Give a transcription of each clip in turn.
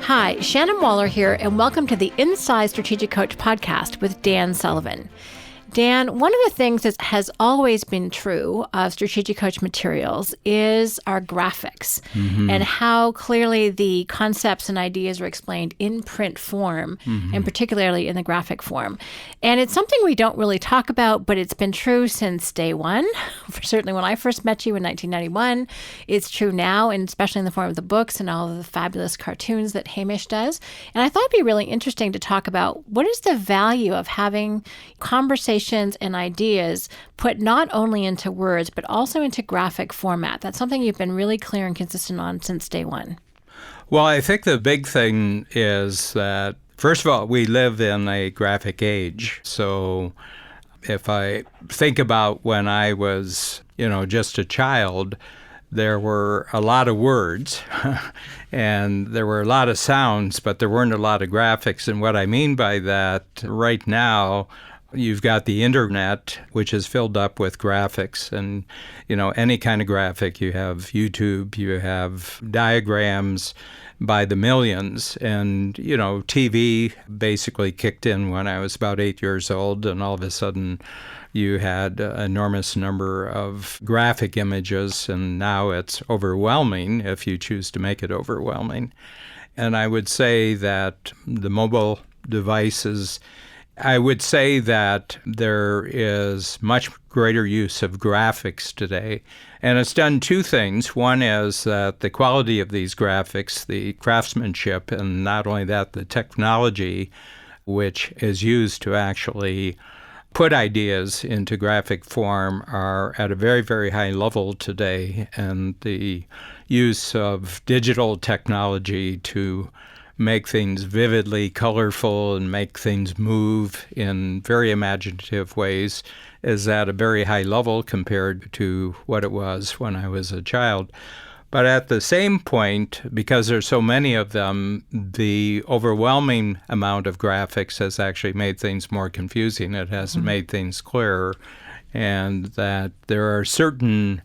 Hi, Shannon Waller here, and welcome to the Inside Strategic Coach podcast with Dan Sullivan. Dan, one of the things that has always been true of Strategic Coach materials is our graphics and how clearly the concepts and ideas are explained in print form, and particularly in the graphic form. And it's something we don't really talk about, but it's been true since day one. Certainly when I first met you in 1991, it's true now, and especially in the form of the books and all of the fabulous cartoons that Hamish does. And I thought it'd be really interesting to talk about what is the value of having conversations and ideas put not only into words, but also into graphic format. That's something you've been really clear and consistent on since day one. Well, I think the big thing is that, first of all, we live in a graphic age. So if I think about when I was, just a child, there were a lot of words and there were a lot of sounds, but there weren't a lot of graphics. And what I mean by that, right now, you've got the internet, which is filled up with graphics and, any kind of graphic. You have YouTube, you have diagrams by the millions. And, TV basically kicked in when I was about 8 years old. And all of a sudden, you had an enormous number of graphic images. And now it's overwhelming if you choose to make it overwhelming. And I would say that the mobile devices, I would say that there is much greater use of graphics today. And it's done two things. One is that the quality of these graphics, the craftsmanship, and not only that, the technology which is used to actually put ideas into graphic form are at a very, very high level today. And the use of digital technology to make things vividly colorful and make things move in very imaginative ways is at a very high level compared to what it was when I was a child. But at the same point, because there's so many of them, the overwhelming amount of graphics has actually made things more confusing. It hasn't made things clearer. And that there are certain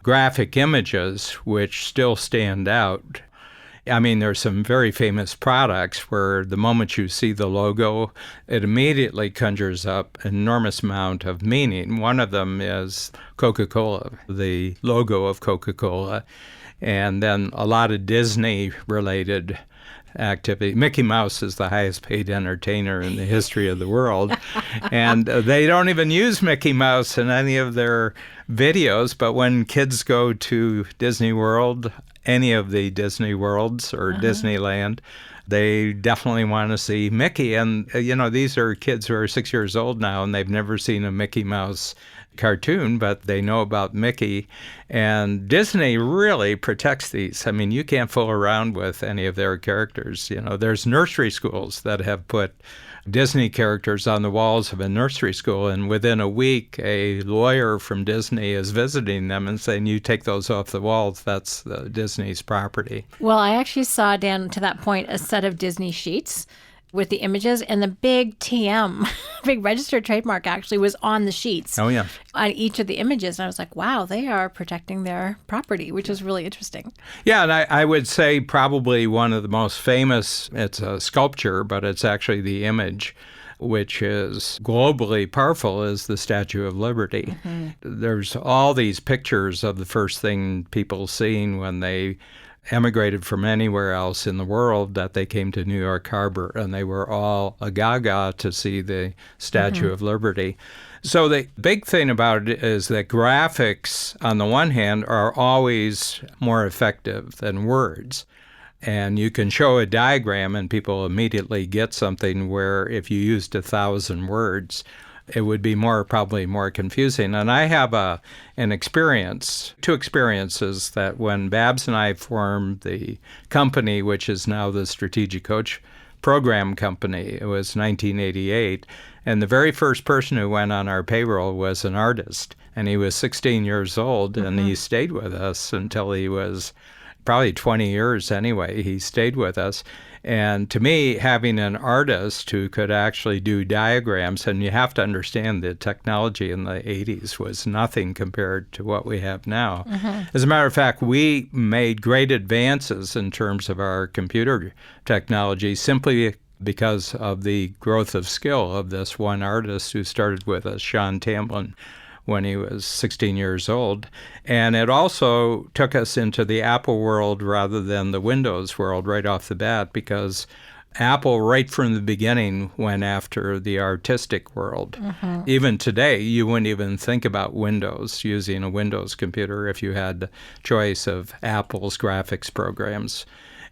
graphic images which still stand out. I mean, there's some very famous products where the moment you see the logo, it immediately conjures up an enormous amount of meaning. One of them is Coca-Cola, the logo of Coca-Cola, and then a lot of Disney-related activity. Mickey Mouse is the highest paid entertainer in the history of the world. And they don't even use Mickey Mouse in any of their videos, but when kids go to Disney World, any of the Disney worlds or Disneyland, they definitely want to see Mickey. And, these are kids who are 6 years old now, and they've never seen a Mickey Mouse cartoon, but they know about Mickey. And Disney really protects these. I mean, you can't fool around with any of their characters. There's nursery schools that have put Disney characters on the walls of a nursery school, and within a week, a lawyer from Disney is visiting them and saying, you take those off the walls, that's Disney's property. Well, I actually saw, Dan, to that point, a set of Disney sheets with the images, and the big TM, big registered trademark actually was on the sheets. Oh, yeah. On each of the images. And I was like, wow, they are protecting their property, which is really interesting. Yeah, and I would say probably one of the most famous, it's a sculpture, but it's actually the image, which is globally powerful, is the Statue of Liberty. There's all these pictures of the first thing people seen when they emigrated from anywhere else in the world, that they came to New York Harbor, and they were all agaga to see the Statue of Liberty. So the big thing about it is that graphics, on the one hand, are always more effective than words. And you can show a diagram and people immediately get something, where if you used 1,000 words, it would be probably more confusing. And I have two experiences, that when Babs and I formed the company, which is now the Strategic Coach Program Company, it was 1988, and the very first person who went on our payroll was an artist, and he was 16 years old, and he stayed with us until he was probably 20 years anyway. He stayed with us. And to me, having an artist who could actually do diagrams, and you have to understand the technology in the 80s was nothing compared to what we have now. As a matter of fact, we made great advances in terms of our computer technology simply because of the growth of skill of this one artist who started with us, Sean Tamblin, when he was 16 years old. And it also took us into the Apple world rather than the Windows world right off the bat, because Apple, right from the beginning, went after the artistic world. Even today, you wouldn't even think about Windows, using a Windows computer, if you had the choice of Apple's graphics programs.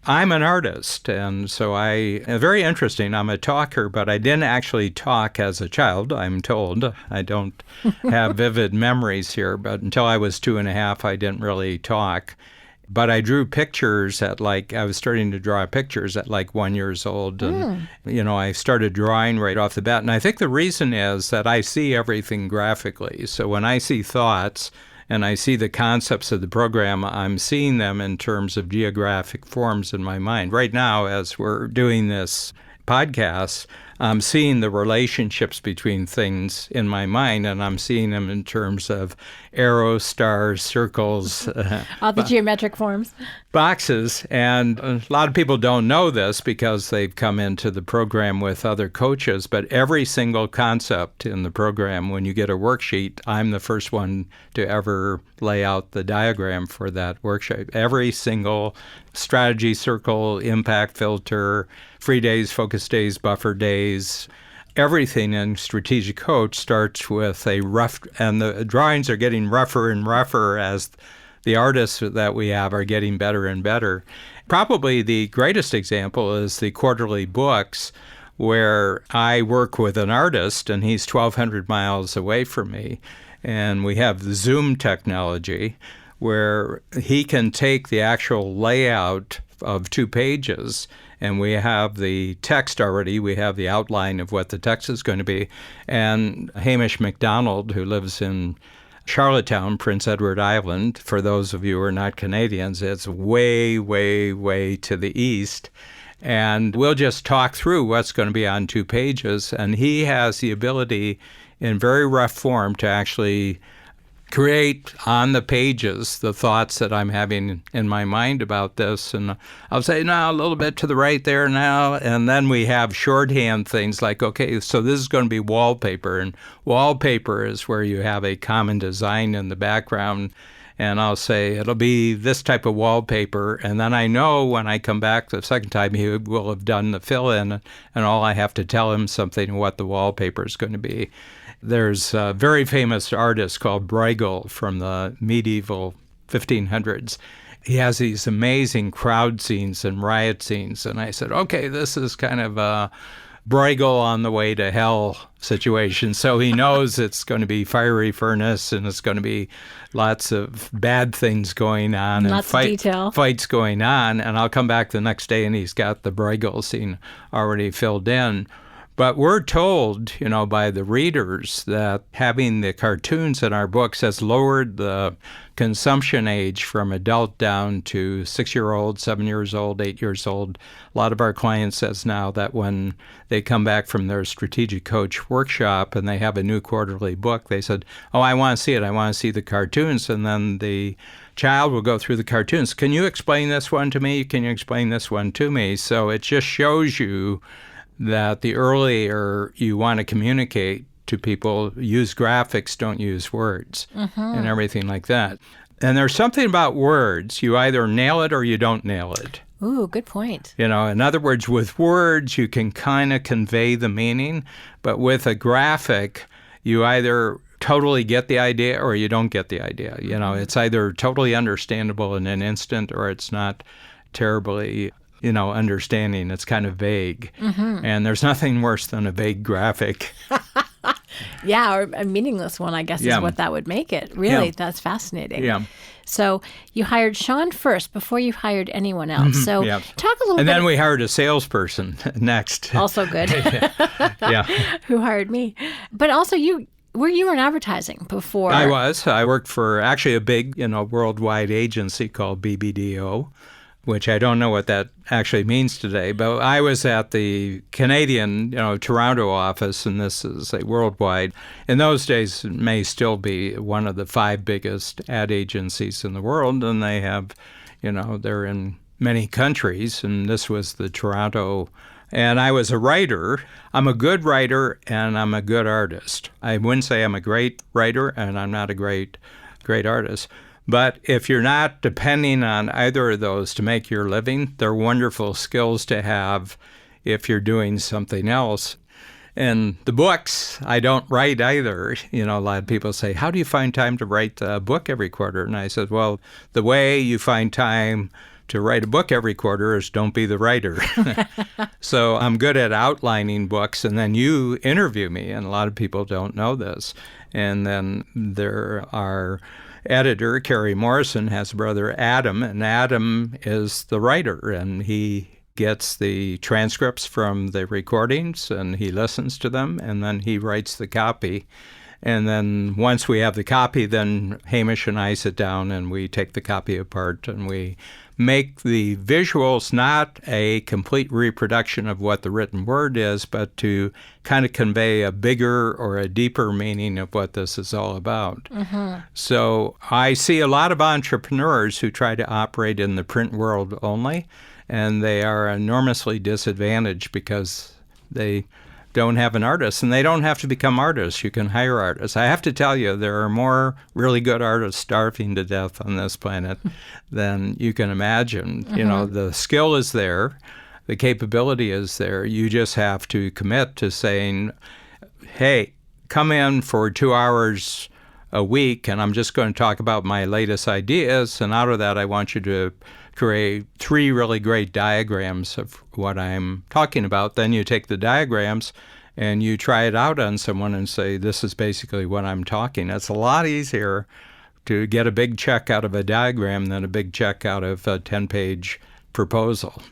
I'm an artist, and so very interesting. I'm a talker, but I didn't actually talk as a child, I'm told. I don't have vivid memories here, but until I was 2.5, I didn't really talk. But I drew pictures I was starting to draw pictures at 1 year old. And, I started drawing right off the bat. And I think the reason is that I see everything graphically. So when I see thoughts, and I see the concepts of the program, I'm seeing them in terms of geographic forms in my mind. Right now, as we're doing this podcast, I'm seeing the relationships between things in my mind, and I'm seeing them in terms of arrows, stars, circles. All the geometric forms. Boxes. And a lot of people don't know this because they've come into the program with other coaches, but every single concept in the program, when you get a worksheet, I'm the first one to ever lay out the diagram for that worksheet. Every single strategy circle, impact filter, free days, focus days, buffer days, everything in Strategic Coach starts with a rough, and the drawings are getting rougher and rougher as the artists that we have are getting better and better. Probably the greatest example is the quarterly books, where I work with an artist and he's 1,200 miles away from me. And we have the Zoom technology where he can take the actual layout of 2 pages, and we have the text already. We have the outline of what the text is going to be. And Hamish MacDonald, who lives in Charlottetown, Prince Edward Island, for those of you who are not Canadians, it's way, way, way to the east. And we'll just talk through what's going to be on 2 pages. And he has the ability in very rough form to actually create on the pages the thoughts that I'm having in my mind about this. And I'll say, no, a little bit to the right there now. And then we have shorthand things like, okay, so this is going to be wallpaper. And wallpaper is where you have a common design in the background. And I'll say, it'll be this type of wallpaper. And then I know when I come back the second time, he will have done the fill-in. And all I have to tell him something what the wallpaper is going to be. There's a very famous artist called Bruegel from the medieval 1500s. He has these amazing crowd scenes and riot scenes. And I said, okay, this is kind of a Bruegel on the way to hell situation. So he knows it's going to be fiery furnace and it's going to be lots of bad things going on and fights going on. And I'll come back the next day and he's got the Bruegel scene already filled in. But we're told, by the readers that having the cartoons in our books has lowered the consumption age from adult down to 6-year-old, 7 years old, 8 years old. A lot of our clients says now that when they come back from their Strategic Coach workshop and they have a new quarterly book, they said, oh, I want to see it. I want to see the cartoons. And then the child will go through the cartoons. Can you explain this one to me? Can you explain this one to me? So it just shows you that the earlier you want to communicate to people, use graphics, don't use words, and everything like that. And there's something about words. You either nail it or you don't nail it. Ooh, good point. In other words, with words, you can kind of convey the meaning, but with a graphic, you either totally get the idea or you don't get the idea. It's either totally understandable in an instant or it's not terribly understanding. It's kind of vague. And there's nothing worse than a vague graphic. Yeah, or a meaningless one, I guess, is what that would make it. Really, that's fascinating. Yeah. So you hired Sean first before you hired anyone else. So talk a little bit. And then we hired a salesperson next. Also good. Yeah. Who hired me. But also you You were in advertising before. I was. I worked for actually a big, worldwide agency called BBDO, which I don't know what that actually means today. But I was at the Canadian, Toronto office, and this is a worldwide. In those days, it may still be one of the 5 biggest ad agencies in the world, and they have, they're in many countries, and this was the Toronto. And I was a writer. I'm a good writer, and I'm a good artist. I wouldn't say I'm a great writer, and I'm not a great artist. But if you're not depending on either of those to make your living, they're wonderful skills to have if you're doing something else. And the books, I don't write either. A lot of people say, how do you find time to write a book every quarter? And I said, well, the way you find time to write a book every quarter is don't be the writer. So I'm good at outlining books, and then you interview me, and a lot of people don't know this. And then our editor, Carrie Morrison, has a brother, Adam, and Adam is the writer, and he gets the transcripts from the recordings, and he listens to them, and then he writes the copy. And then once we have the copy, then Hamish and I sit down and we take the copy apart and we make the visuals not a complete reproduction of what the written word is, but to kind of convey a bigger or a deeper meaning of what this is all about. Mm-hmm. So I see a lot of entrepreneurs who try to operate in the print world only, and they are enormously disadvantaged because they don't have an artist, and they don't have to become artists. You can hire artists. I have to tell you, there are more really good artists starving to death on this planet than you can imagine. Mm-hmm. The skill is there. The capability is there. You just have to commit to saying, hey, come in for 2 hours a week, and I'm just going to talk about my latest ideas, and out of that, I want you to create 3 really great diagrams of what I'm talking about. Then you take the diagrams and you try it out on someone and say, this is basically what I'm talking. It's a lot easier to get a big check out of a diagram than a big check out of a 10-page proposal.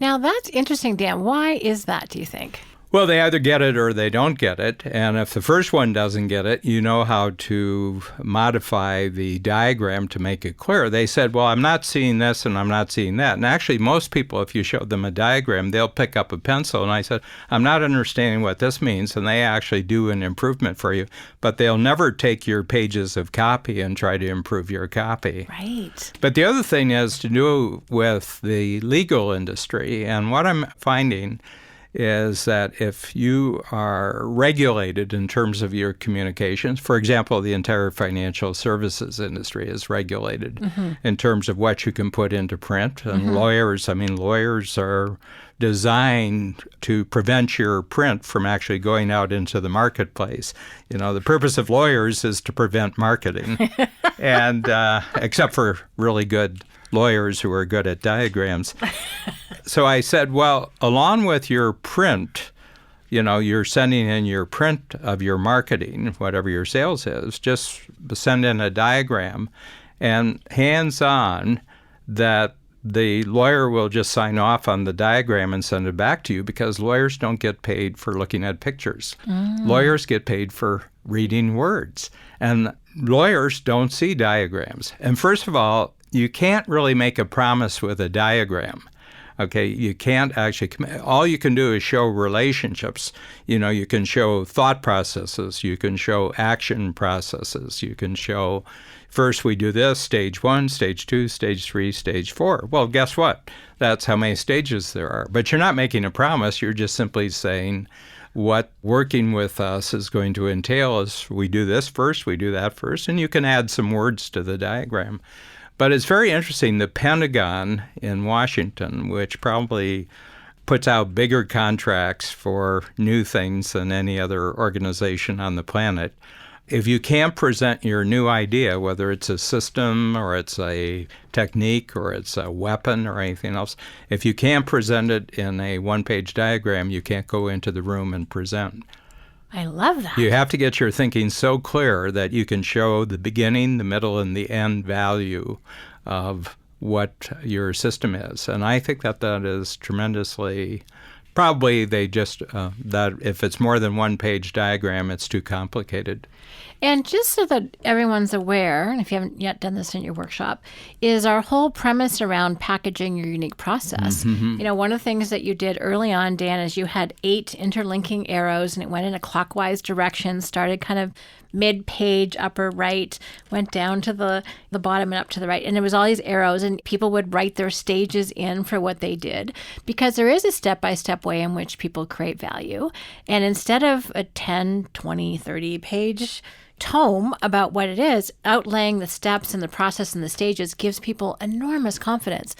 Now, that's interesting, Dan. Why is that, do you think? Well, they either get it or they don't get it. And if the first one doesn't get it, you know how to modify the diagram to make it clear. They said, well, I'm not seeing this and I'm not seeing that. And actually, most people, if you show them a diagram, they'll pick up a pencil. And I said, I'm not understanding what this means. And they actually do an improvement for you. But they'll never take your pages of copy and try to improve your copy. Right. But the other thing is to do with the legal industry. And what I'm finding is that if you are regulated in terms of your communications, for example, the entire financial services industry is regulated in terms of what you can put into print. And lawyers are designed to prevent your print from actually going out into the marketplace. The purpose of lawyers is to prevent marketing, and except for really good lawyers who are good at diagrams. So I said, well, along with your print, you're sending in your print of your marketing, whatever your sales is, just send in a diagram and hands-on that the lawyer will just sign off on the diagram and send it back to you, because lawyers don't get paid for looking at pictures. Lawyers get paid for reading words. And lawyers don't see diagrams. And first of all, you can't really make a promise with a diagram. Okay, you can't actually, all you can do is show relationships. You can show thought processes, you can show action processes, you can show, first we do this, stage 1, stage 2, stage 3, stage 4. Well, guess what? That's how many stages there are. But you're not making a promise, you're just simply saying what working with us is going to entail is we do this first, we do that first, and you can add some words to the diagram. But it's very interesting, the Pentagon in Washington, which probably puts out bigger contracts for new things than any other organization on the planet, if you can't present your new idea, whether it's a system or it's a technique or it's a weapon or anything else, if you can't present it in a one-page diagram, you can't go into the room and present. I love that. You have to get your thinking so clear that you can show the beginning, the middle, and the end value of what your system is. And I think that is tremendously Probably they just, that if it's more than one page diagram, it's too complicated. And just so that everyone's aware, and if you haven't yet done this in your workshop, is our whole premise around packaging your unique process. One of the things that you did early on, Dan, is you had 8 interlinking arrows, and it went in a clockwise direction, started kind of mid-page, upper right, went down to the bottom and up to the right. And there was all these arrows, and people would write their stages in for what they did, because there is a step-by-step way in which people create value. And instead of a 10, 20, 30-page tome about what it is, outlaying the steps and the process and the stages gives people enormous confidence.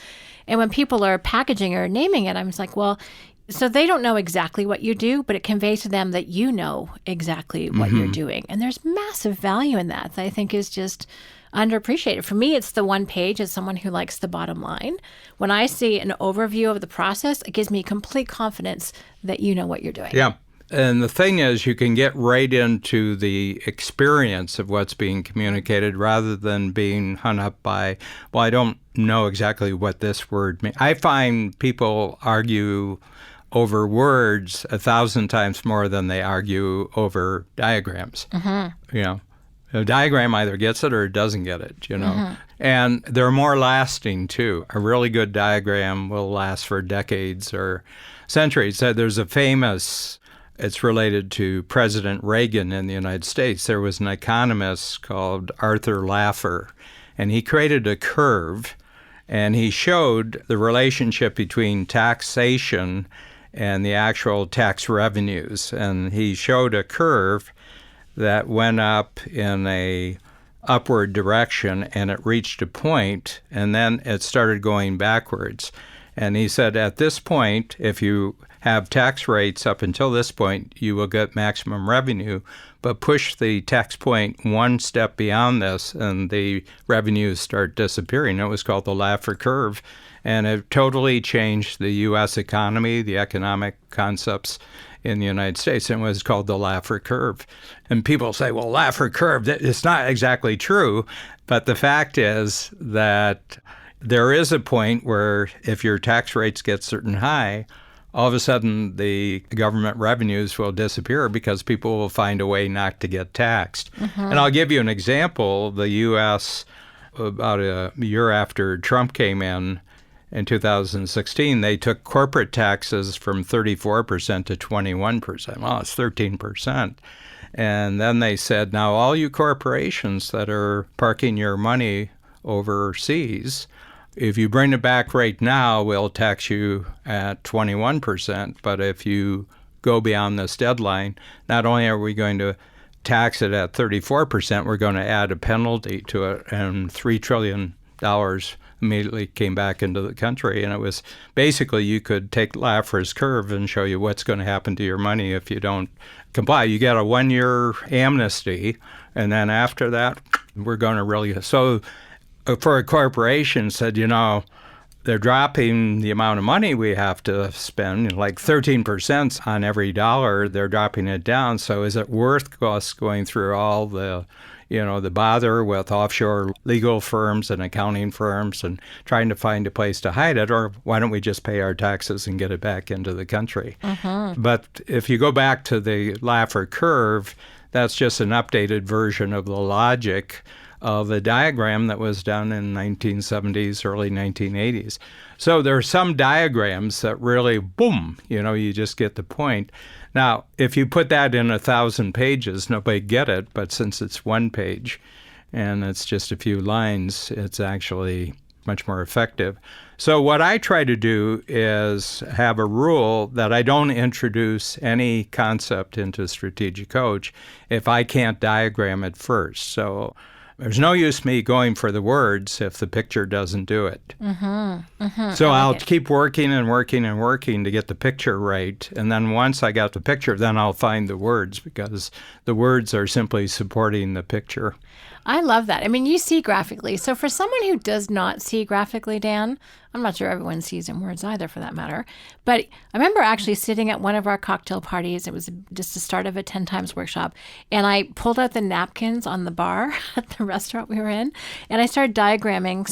And when people are packaging or naming it, I'm just like, well, so they don't know exactly what you do, but it conveys to them that you know exactly what you're doing. And there's massive value in that I think is just underappreciated. For me, it's the one page as someone who likes the bottom line. When I see an overview of the process, it gives me complete confidence that you know what you're doing. Yeah. And the thing is, you can get right into the experience of what's being communicated rather than being hung up by, well, I don't know exactly what this word means. I find people argue over words 1,000 times more than they argue over diagrams. A diagram either gets it or it doesn't get it, And they're more lasting, too. A really good diagram will last for decades or centuries. There's a famous... It's related to President Reagan in the United States. There was an economist called Arthur Laffer, and he created a curve, and he showed the relationship between taxation and the actual tax revenues. And he showed a curve that went up in a upward direction, and it reached a point, and then it started going backwards. And he said, at this point, if you have tax rates up until this point, you will get maximum revenue, but push the tax point one step beyond this, and the revenues start disappearing. It was called the Laffer curve, and it totally changed the U.S. economy, the economic concepts in the United States, and it was called the Laffer curve. And people say, well, Laffer curve, it's not exactly true, but the fact is that there is a point where if your tax rates get certain high, all of a sudden the government revenues will disappear because people will find a way not to get taxed. And I'll give you an example. The U.S., about a year after Trump came in 2016, they took corporate taxes from 34% to 21%. Well, it's 13%. And then they said, now all you corporations that are parking your money overseas, if you bring it back right now, we'll tax you at 21%. But if you go beyond this deadline, not only are we going to tax it at 34%, we're going to add a penalty to it. And $3 trillion immediately came back into the country. And it was basically you could take Laffer's curve and show you what's going to happen to your money if you don't comply. You get a 1-year amnesty. And then after that, we're going to really... So for a corporation said, they're dropping the amount of money we have to spend, like 13% on every dollar, they're dropping it down. So is it worth us going through all the, the bother with offshore legal firms and accounting firms and trying to find a place to hide it? Or why don't we just pay our taxes and get it back into the country? But if you go back to the Laffer curve, that's just an updated version of the logic of the diagram that was done in 1970s, early 1980s. So there are some diagrams that really, boom, you just get the point. Now, if you put that in 1,000 pages, nobody get it, but since it's one page and it's just a few lines, it's actually much more effective. So what I try to do is have a rule that I don't introduce any concept into Strategic Coach if I can't diagram it first. So there's no use me going for the words if the picture doesn't do it. So I'll keep working and working and working to get the picture right. And then once I got the picture, then I'll find the words because the words are simply supporting the picture. I love that. I mean, you see graphically. So for someone who does not see graphically, Dan, I'm not sure everyone sees in words either for that matter. But I remember actually sitting at one of our cocktail parties. It was just the start of a 10 times workshop. And I pulled out the napkins on the bar at the restaurant we were in. And I started diagramming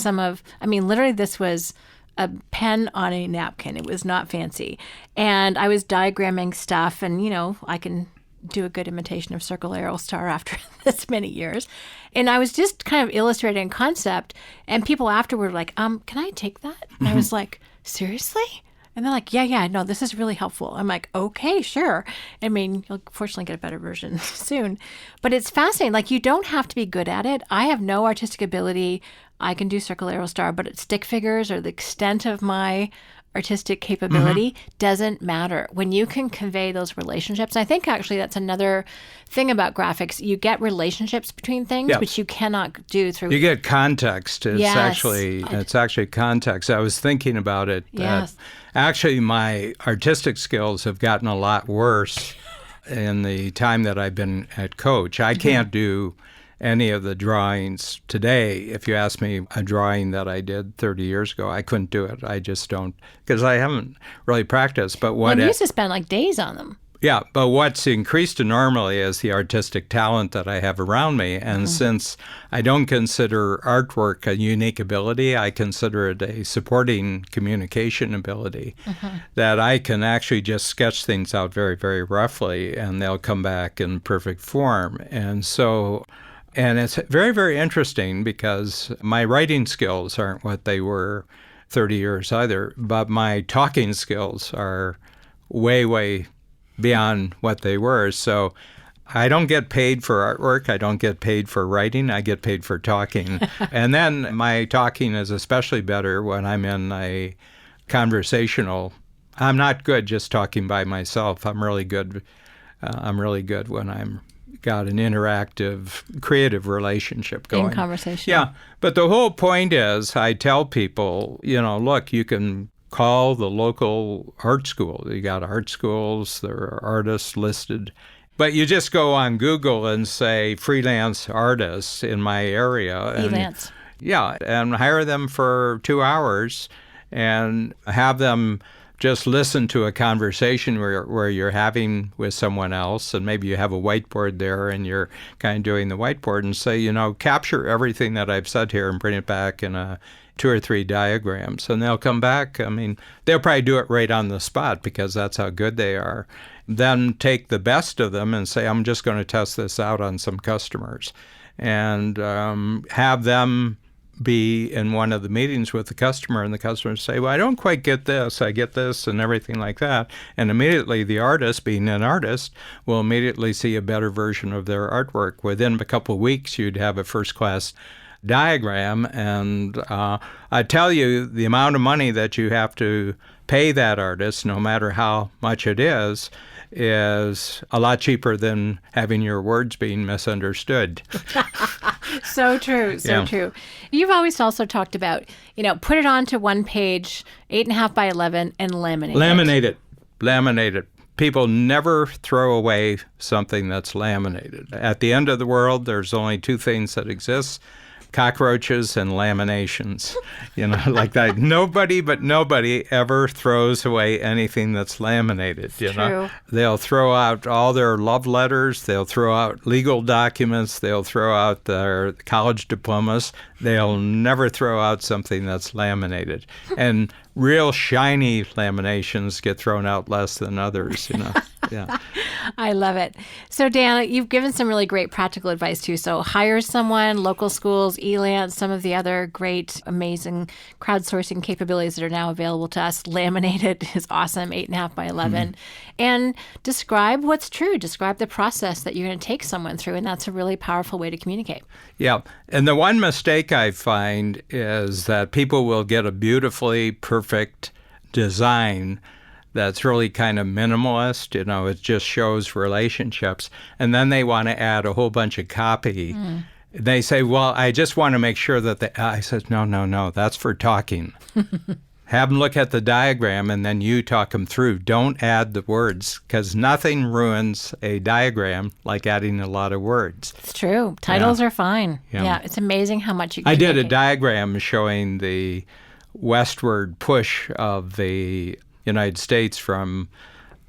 literally this was a pen on a napkin. It was not fancy. And I was diagramming stuff, and, I can do a good imitation of Circle Arrow Star after this many years. And I was just kind of illustrating a concept, and people afterward were like, can I take that? And I was like, seriously? And they're like, yeah, no, this is really helpful. I'm like, okay, sure. I mean, you'll fortunately get a better version soon. But it's fascinating. Like, you don't have to be good at it. I have no artistic ability. I can do Circle Arrow Star, but it's stick figures or the extent of my artistic capability doesn't matter. When you can convey those relationships, I think actually that's another thing about graphics. You get relationships between things, which you cannot do through. You get context. It's Yes. it's actually context. I was thinking about it. Yes. Actually, my artistic skills have gotten a lot worse in the time that I've been at Coach. I can't do any of the drawings today. If you ask me a drawing that I did 30 years ago, I couldn't do it. I just don't, because I haven't really practiced. But Well, you used to spend like days on them. Yeah, but what's increased enormously is the artistic talent that I have around me. And since I don't consider artwork a unique ability, I consider it a supporting communication ability, that I can actually just sketch things out very, very roughly, and they'll come back in perfect form. And it's very, very interesting because my writing skills aren't what they were 30 years either, but my talking skills are way, way beyond what they were. So I don't get paid for artwork. I don't get paid for writing. I get paid for talking. And then my talking is especially better when I'm in a conversational. I'm not good just talking by myself. I'm really good when I'm got an interactive, creative relationship going. In conversation. Yeah. But the whole point is I tell people, look, you can call the local art school. You got art schools, there are artists listed. But you just go on Google and say freelance artists in my area. Freelance. Yeah, and hire them for 2 hours and have them just listen to a conversation where you're having with someone else, and maybe you have a whiteboard there and you're kind of doing the whiteboard and say, capture everything that I've said here and bring it back in 2 or 3 diagrams. And they'll come back. I mean, they'll probably do it right on the spot because that's how good they are. Then take the best of them and say, I'm just going to test this out on some customers. And have them be in one of the meetings with the customer, and the customer say, well, I don't quite get this, I get this, and everything like that. And immediately the artist, being an artist, will immediately see a better version of their artwork. Within a couple of weeks, you'd have a first-class diagram. And I tell you, the amount of money that you have to pay that artist, no matter how much it is a lot cheaper than having your words being misunderstood. So true, true. You've always also talked about, put it onto one page, 8.5 by 11, and laminate it. Laminate it. People never throw away something that's laminated. At the end of the world, there's only 2 things that exist: cockroaches and laminations. Like that. Nobody ever throws away anything that's laminated. True. They'll throw out all their love letters. They'll throw out legal documents. They'll throw out their college diplomas. They'll never throw out something that's laminated. And real shiny laminations get thrown out less than others. Yeah. I love it. So, Dan, you've given some really great practical advice, too. So hire someone, local schools, Elance, some of the other great, amazing crowdsourcing capabilities that are now available to us. Laminated is awesome, 8.5 by 11. And describe what's true. Describe the process that you're going to take someone through. And that's a really powerful way to communicate. Yeah. And the one mistake I find is that people will get a beautifully perfect design that's really kind of minimalist. It just shows relationships. And then they want to add a whole bunch of copy. They say, well, I just want to make sure that I said, no, that's for talking. Have them look at the diagram and then you talk them through. Don't add the words, because nothing ruins a diagram like adding a lot of words. It's true. Titles are fine. Yeah. It's amazing how much you can I did a communicate. diagram showing the westward push of the United States from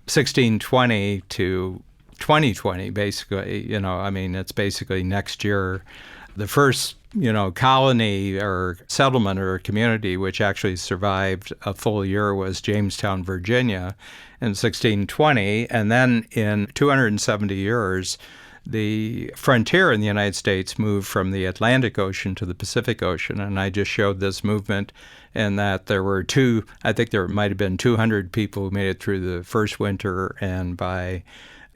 1620 to 2020, basically. It's basically next year. The first colony or settlement or community which actually survived a full year was Jamestown, Virginia in 1620. And then in 270 years, the frontier in the United States moved from the Atlantic Ocean to the Pacific Ocean. And I just showed this movement in that there were I think there might have been 200 people who made it through the first winter. And by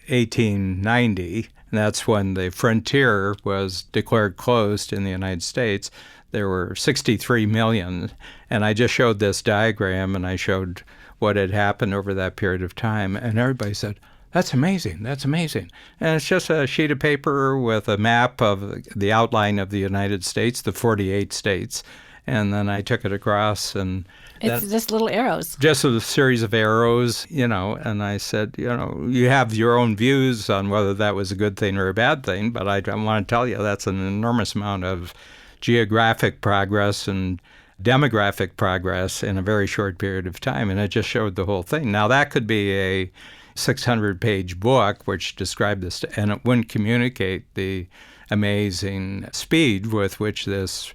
1890, and that's when the frontier was declared closed in the United States, there were 63 million. And I just showed this diagram, and I showed what had happened over that period of time. And everybody said, "That's amazing. That's amazing." And it's just a sheet of paper with a map of the outline of the United States, the 48 states. And then I took it across, and it's just little arrows. Just a series of arrows, and I said, you have your own views on whether that was a good thing or a bad thing, but I want to tell you that's an enormous amount of geographic progress and demographic progress in a very short period of time, and it just showed the whole thing. Now, that could be a 600-page book which described this, and it wouldn't communicate the amazing speed with which this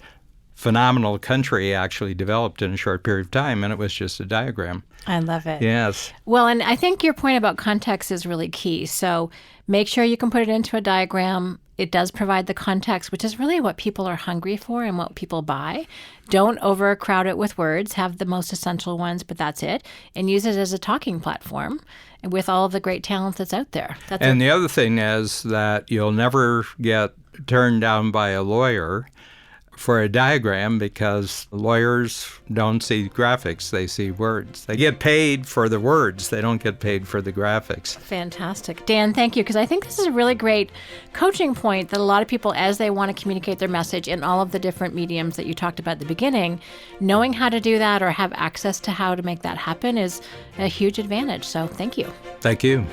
phenomenal country actually developed in a short period of time, and it was just a diagram. I love it. Yes. Well, and I think your point about context is really key. So make sure you can put it into a diagram. It does provide the context, which is really what people are hungry for and what people buy. Don't overcrowd it with words. Have the most essential ones, but that's it. And use it as a talking platform with all of the great talent that's out there. The other thing is that you'll never get turned down by a lawyer for a diagram, because lawyers don't see graphics, they see words. They get paid for the words, they don't get paid for the graphics. Fantastic. Dan, thank you, because I think this is a really great coaching point that a lot of people, as they want to communicate their message in all of the different mediums that you talked about at the beginning, knowing how to do that or have access to how to make that happen is a huge advantage. So thank you. Thank you.